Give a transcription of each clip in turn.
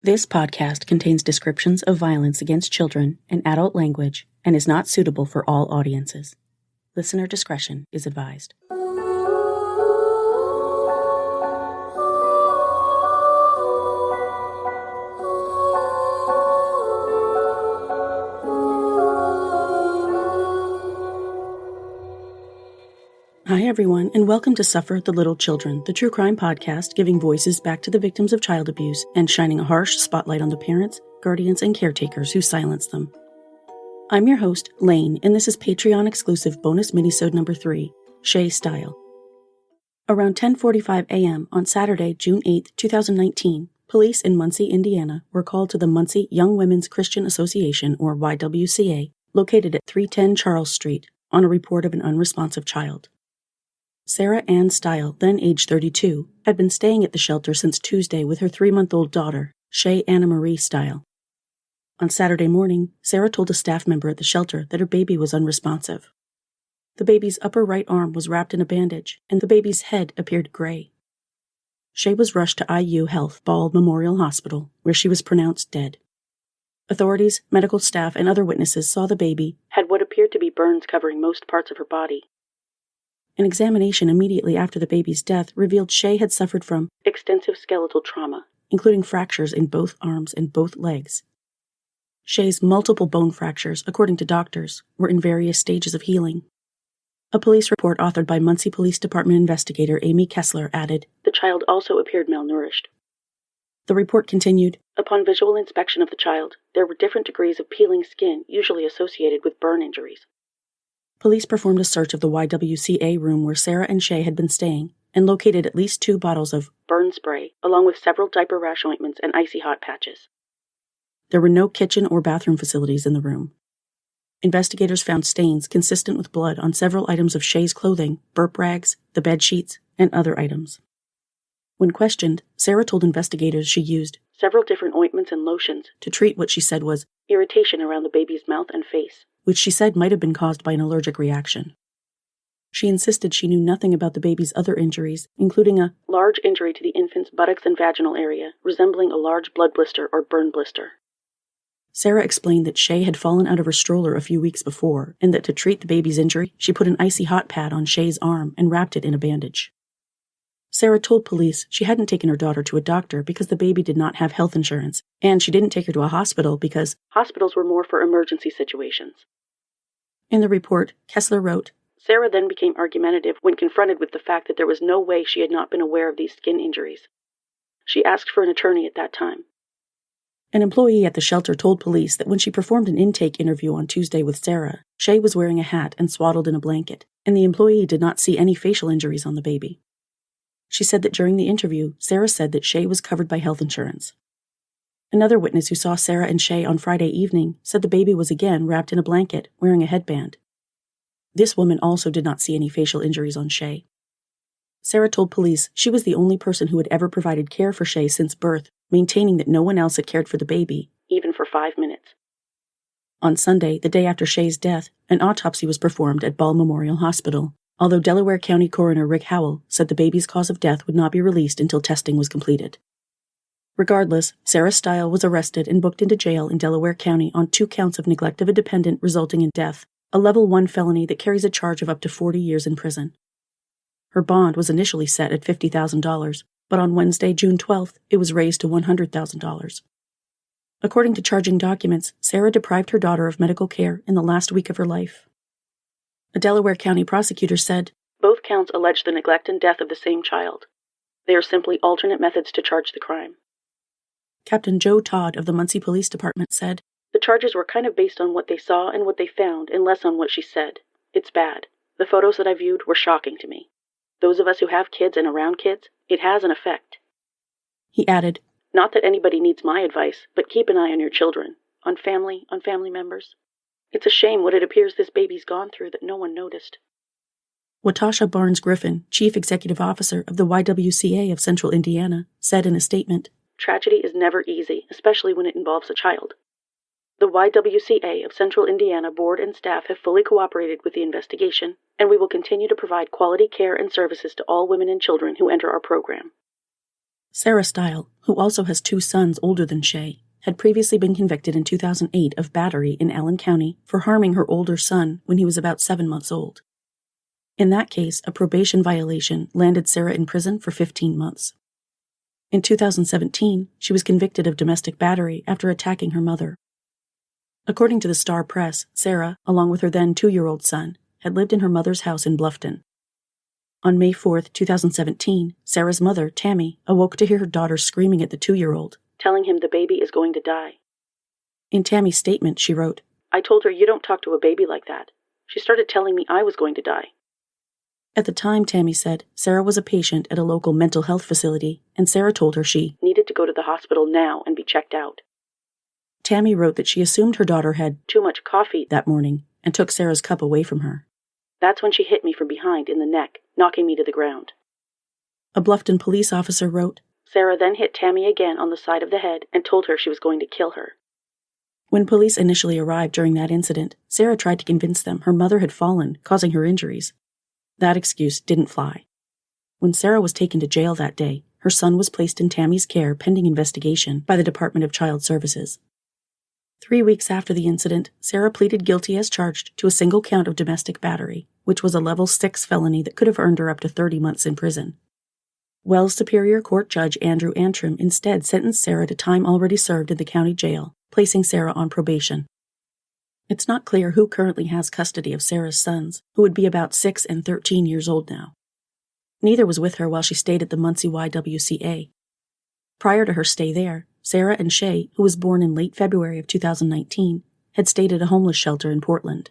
This podcast contains descriptions of violence against children and adult language and is not suitable for all audiences. Listener discretion is advised. Hi everyone, and welcome to Suffer the Little Children, the true crime podcast giving voices back to the victims of child abuse and shining a harsh spotlight on the parents, guardians, and caretakers who silence them. I'm your host, Laine, and this is Patreon-exclusive bonus Minisode number 3, Shae Styhl. Around 10:45 a.m. on Saturday, June 8, 2019, police in Muncie, Indiana were called to the Muncie Young Women's Christian Association, or YWCA, located at 310 Charles Street, on a report of an unresponsive child. Sarah Anna Styhl, then age 32, had been staying at the shelter since Tuesday with her 3-month-old daughter, Shae Anna Marie Styhl. On Saturday morning, Sarah told a staff member at the shelter that her baby was unresponsive. The baby's upper right arm was wrapped in a bandage, and the baby's head appeared gray. Shae was rushed to IU Health Ball Memorial Hospital, where she was pronounced dead. Authorities, medical staff, and other witnesses saw the baby had what appeared to be burns covering most parts of her body. An examination immediately after the baby's death revealed Shae had suffered from extensive skeletal trauma, including fractures in both arms and both legs. Shae's multiple bone fractures, according to doctors, were in various stages of healing. A police report authored by Muncie Police Department investigator Amy Kessler added, "The child also appeared malnourished." The report continued, "Upon visual inspection of the child, there were different degrees of peeling skin usually associated with burn injuries." Police performed a search of the YWCA room where Sarah and Shae had been staying and located at least 2 bottles of burn spray, along with several diaper rash ointments and icy hot patches. There were no kitchen or bathroom facilities in the room. Investigators found stains consistent with blood on several items of Shae's clothing, burp rags, the bed sheets, and other items. When questioned, Sarah told investigators she used several different ointments and lotions to treat what she said was irritation around the baby's mouth and face, which she said might have been caused by an allergic reaction. She insisted she knew nothing about the baby's other injuries, including a large injury to the infant's buttocks and vaginal area, resembling a large blood blister or burn blister. Sarah explained that Shae had fallen out of her stroller a few weeks before, and that to treat the baby's injury, she put an icy hot pad on Shae's arm and wrapped it in a bandage. Sarah told police she hadn't taken her daughter to a doctor because the baby did not have health insurance, and she didn't take her to a hospital because hospitals were more for emergency situations. In the report, Kessler wrote, "Sarah then became argumentative when confronted with the fact that there was no way she had not been aware of these skin injuries. She asked for an attorney at that time." An employee at the shelter told police that when she performed an intake interview on Tuesday with Sarah, Shae was wearing a hat and swaddled in a blanket, and the employee did not see any facial injuries on the baby. She said that during the interview, Sarah said that Shae was covered by health insurance. Another witness who saw Sarah and Shae on Friday evening said the baby was again wrapped in a blanket, wearing a headband. This woman also did not see any facial injuries on Shae. Sarah told police she was the only person who had ever provided care for Shae since birth, maintaining that no one else had cared for the baby, even for 5 minutes. On Sunday, the day after Shae's death, an autopsy was performed at Ball Memorial Hospital, although Delaware County Coroner Rick Howell said the baby's cause of death would not be released until testing was completed. Regardless, Sarah Styhl was arrested and booked into jail in Delaware County on 2 counts of neglect of a dependent resulting in death, a level 1 felony that carries a charge of up to 40 years in prison. Her bond was initially set at $50,000, but on Wednesday, June 12th, it was raised to $100,000. According to charging documents, Sarah deprived her daughter of medical care in the last week of her life. A Delaware County prosecutor said, "Both counts allege the neglect and death of the same child. They are simply alternate methods to charge the crime." Captain Joe Todd of the Muncie Police Department said, "The charges were kind of based on what they saw and what they found, and less on what she said. It's bad. The photos that I viewed were shocking to me. Those of us who have kids and around kids, it has an effect." He added, "Not that anybody needs my advice, but keep an eye on your children, on family members. It's a shame what it appears this baby's gone through that no one noticed." Watasha Barnes Griffin, Chief Executive Officer of the YWCA of Central Indiana, said in a statement, "Tragedy is never easy, especially when it involves a child. The YWCA of Central Indiana board and staff have fully cooperated with the investigation, and we will continue to provide quality care and services to all women and children who enter our program." Sarah Styhl, who also has 2 sons older than Shae, had previously been convicted in 2008 of battery in Allen County for harming her older son when he was about 7 months old. In that case, a probation violation landed Sarah in prison for 15 months. In 2017, she was convicted of domestic battery after attacking her mother. According to the Star Press, Sarah, along with her then 2-year-old son, had lived in her mother's house in Bluffton. On May 4, 2017, Sarah's mother, Tammy, awoke to hear her daughter screaming at the 2-year-old, telling him the baby is going to die. In Tammy's statement, she wrote, "I told her you don't talk to a baby like that. She started telling me I was going to die." At the time, Tammy said, Sarah was a patient at a local mental health facility, and Sarah told her she needed to go to the hospital now and be checked out. Tammy wrote that she assumed her daughter had too much coffee that morning and took Sarah's cup away from her. "That's when she hit me from behind in the neck, knocking me to the ground." A Bluffton police officer wrote, "Sarah then hit Tammy again on the side of the head and told her she was going to kill her." When police initially arrived during that incident, Sarah tried to convince them her mother had fallen, causing her injuries. That excuse didn't fly. When Sarah was taken to jail that day, her son was placed in Tammy's care pending investigation by the Department of Child Services. 3 weeks after the incident, Sarah pleaded guilty as charged to a single count of domestic battery, which was a level 6 felony that could have earned her up to 30 months in prison. Wells Superior Court Judge Andrew Antrim instead sentenced Sarah to time already served in the county jail, placing Sarah on probation. It's not clear who currently has custody of Sarah's sons, who would be about 6 and 13 years old now. Neither was with her while she stayed at the Muncie YWCA. Prior to her stay there, Sarah and Shay, who was born in late February of 2019, had stayed at a homeless shelter in Portland.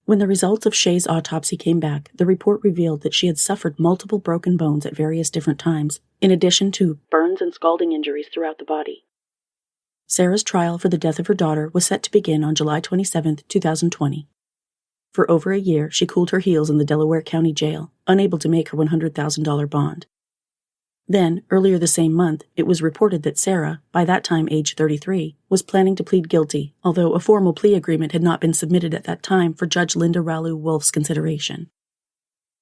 When the results of Shay's autopsy came back, the report revealed that she had suffered multiple broken bones at various different times, in addition to burns and scalding injuries throughout the body. Sarah's trial for the death of her daughter was set to begin on July 27, 2020. For over a year, she cooled her heels in the Delaware County Jail, unable to make her $100,000 bond. Then, earlier the same month, it was reported that Sarah, by that time age 33, was planning to plead guilty, although a formal plea agreement had not been submitted at that time for Judge Linda Ralu Wolf's consideration.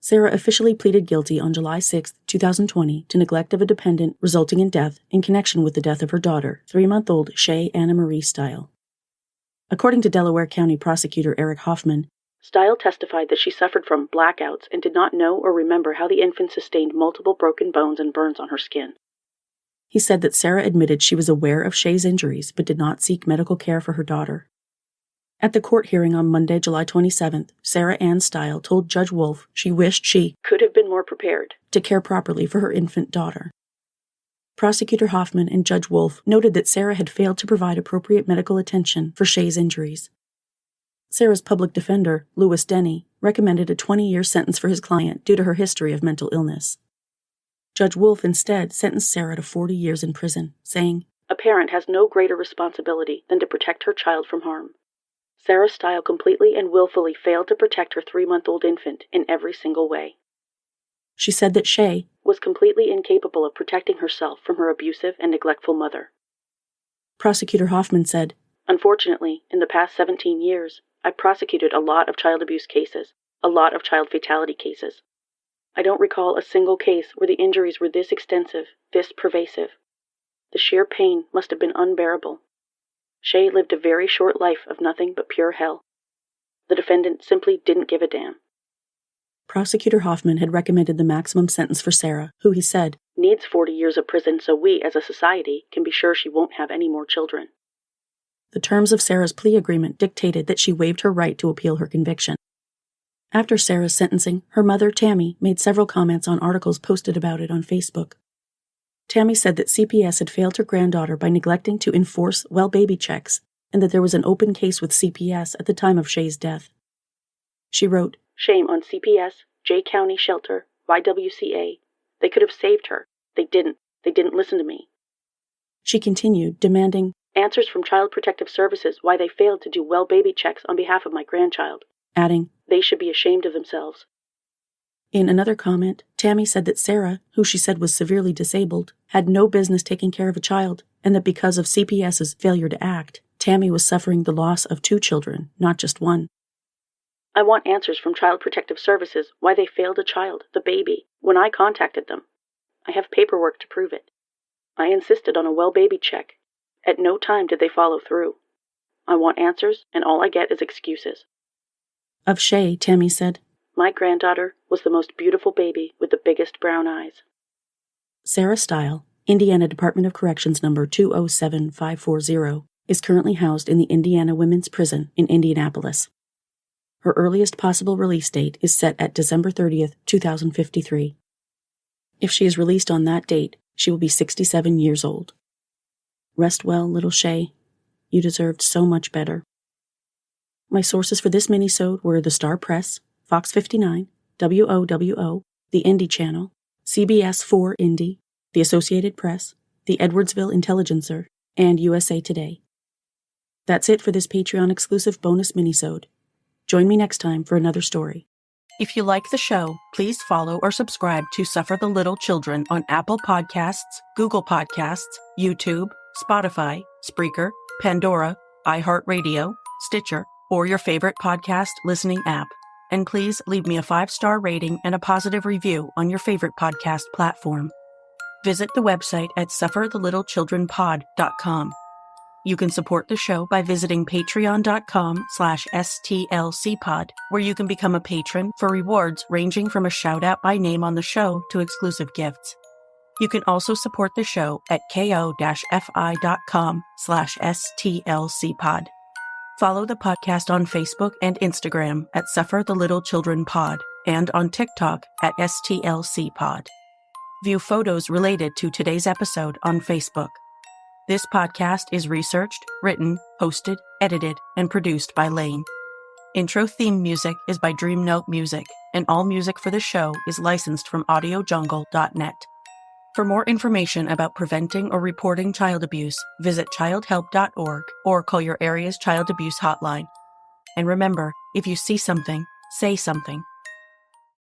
Sarah officially pleaded guilty on July 6, 2020 to neglect of a dependent resulting in death in connection with the death of her daughter, 3-month-old Shae Anna Marie Styhl. According to Delaware County Prosecutor Eric Hoffman, Styhl testified that she suffered from blackouts and did not know or remember how the infant sustained multiple broken bones and burns on her skin. He said that Sarah admitted she was aware of Shay's injuries but did not seek medical care for her daughter. At the court hearing on Monday, July 27th, Sarah Ann Styhl told Judge Wolf she wished she could have been more prepared to care properly for her infant daughter. Prosecutor Hoffman and Judge Wolf noted that Sarah had failed to provide appropriate medical attention for Shay's injuries. Sarah's public defender, Louis Denny, recommended a 20-year sentence for his client due to her history of mental illness. Judge Wolf instead sentenced Sarah to 40 years in prison, saying, "A parent has no greater responsibility than to protect her child from harm. Sarah Styhl completely and willfully failed to protect her 3-month-old infant in every single way." She said that Shae was completely incapable of protecting herself from her abusive and neglectful mother. Prosecutor Hoffman said, "Unfortunately, in the past 17 years, I prosecuted a lot of child abuse cases, a lot of child fatality cases. I don't recall a single case where the injuries were this extensive, this pervasive. The sheer pain must have been unbearable. Shae lived a very short life of nothing but pure hell. The defendant simply didn't give a damn." Prosecutor Hoffman had recommended the maximum sentence for Sarah, who, he said, needs 40 years of prison so we, as a society, can be sure she won't have any more children. The terms of Sarah's plea agreement dictated that she waived her right to appeal her conviction. After Sarah's sentencing, her mother, Tammy, made several comments on articles posted about it on Facebook. Tammy said that CPS had failed her granddaughter by neglecting to enforce well baby checks and that there was an open case with CPS at the time of Shay's death. She wrote, "Shame on CPS, J County Shelter, YWCA. They could have saved her. They didn't. They didn't listen to me." She continued, demanding answers from Child Protective Services why they failed to do well baby checks on behalf of my grandchild, adding, "They should be ashamed of themselves." In another comment, Tammy said that Sarah, who she said was severely disabled, had no business taking care of a child, and that because of CPS's failure to act, Tammy was suffering the loss of 2 children, not just one. "I want answers from Child Protective Services why they failed a child, the baby, when I contacted them. I have paperwork to prove it. I insisted on a well baby check. At no time did they follow through. I want answers, and all I get is excuses. Of Shay, Tammy said, "My granddaughter was the most beautiful baby with the biggest brown eyes." Sarah Styhl, Indiana Department of Corrections number 207540, is currently housed in the Indiana Women's Prison in Indianapolis. Her earliest possible release date is set at December 30th, 2053. If she is released on that date, she will be 67 years old. Rest well, little Shay. You deserved so much better. My sources for this minisode were the Star Press, Fox 59, WOWO, the Indy Channel, CBS 4 Indy, the Associated Press, the Edwardsville Intelligencer, and USA Today. That's it for this Patreon-exclusive bonus minisode. Join me next time for another story. If you like the show, please follow or subscribe to Suffer the Little Children on Apple Podcasts, Google Podcasts, YouTube, Spotify, Spreaker, Pandora, iHeartRadio, Stitcher, or your favorite podcast listening app. And please leave me a 5-star rating and a positive review on your favorite podcast platform. Visit the website at sufferthelittlechildrenpod.com. You can support the show by visiting patreon.com/stlcpod, where you can become a patron for rewards ranging from a shout-out by name on the show to exclusive gifts. You can also support the show at ko-fi.com/stlcpod. Follow the podcast on Facebook and Instagram at Suffer the Little Children Pod and on TikTok at STLCpod. View photos related to today's episode on Facebook. This podcast is researched, written, hosted, edited, and produced by Laine. Intro theme music is by Dream Note Music, and all music for the show is licensed from audiojungle.net. For more information about preventing or reporting child abuse, visit childhelp.org or call your area's child abuse hotline. And remember, if you see something, say something.